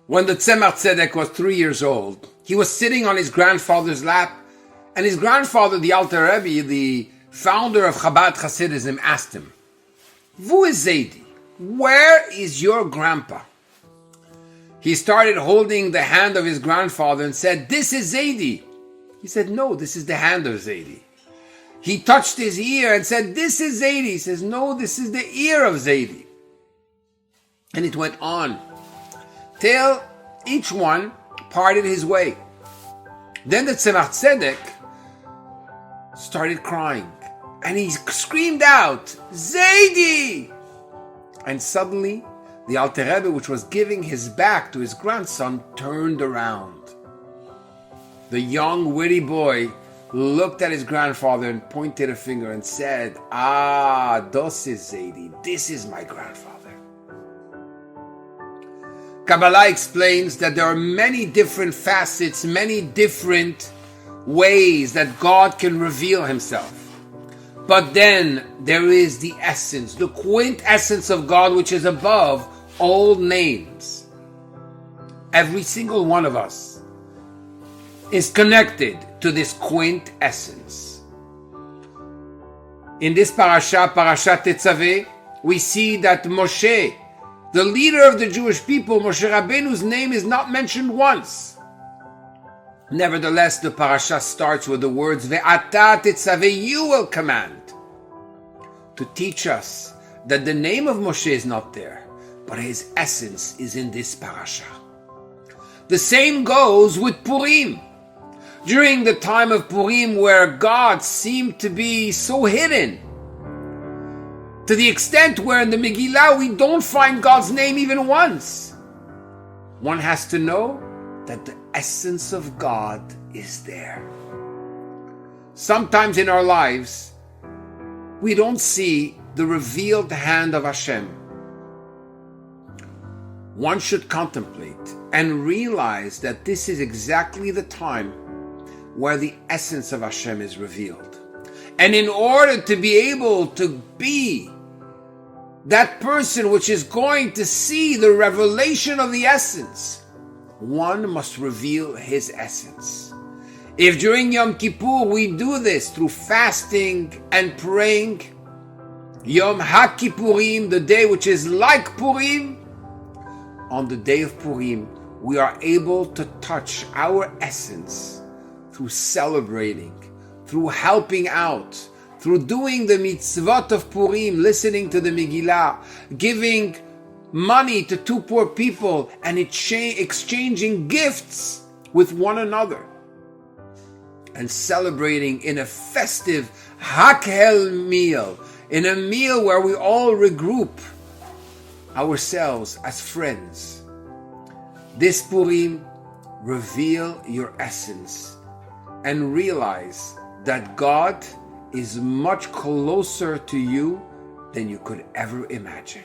When the Tzemach Tzedek was 3 years old, he was sitting on his grandfather's lap, and his grandfather, the Alter Rebbe, the founder of Chabad Hasidism, asked him, "Wo is Zaidi? Where is your grandpa?" He started holding the hand of his grandfather and said, "This is Zaidi." He said, "No, this is the hand of Zaidi." He touched his ear and said, "This is Zaidi." He says, "No, this is the ear of Zaidi." And it went on till each one parted his way. Then the Tzemach Tzedek started crying and he screamed out, "Zaidi!" And suddenly the Alter Rebbe, which was giving his back to his grandson, turned around. The young witty boy looked at his grandfather and pointed a finger and said, "Ah, das is Zaidi. This is my grandfather." Kabbalah explains that there are many different facets, many different ways that God can reveal himself. But then there is the essence, the quintessence of God, which is above all names. Every single one of us is connected to this quintessence. In this Parsha Tetzave, we see that Moshe, the leader of the Jewish people, Moshe Rabbeinu's name is not mentioned once. Nevertheless, the parasha starts with the words, "Ve'ata tetzave," you will command, to teach us that the name of Moshe is not there, but his essence is in this parasha. The same goes with Purim. During the time of Purim, where God seemed to be so hidden, to the extent where in the Megillah we don't find God's name even once, one has to know that the essence of God is there. Sometimes in our lives, we don't see the revealed hand of Hashem. One should contemplate and realize that this is exactly the time where the essence of Hashem is revealed. And in order to be able to be that person which is going to see the revelation of the essence, one must reveal his essence. If during Yom Kippur we do this through fasting and praying, Yom HaKippurim, the day which is like Purim, on the day of Purim, we are able to touch our essence through celebrating, through helping out, through doing the mitzvot of Purim, listening to the Megillah, giving money to two poor people, and exchanging gifts with one another, and celebrating in a festive Hakhel meal, in a meal where we all regroup ourselves as friends. This Purim, reveal your essence and realize that God is much closer to you than you could ever imagine.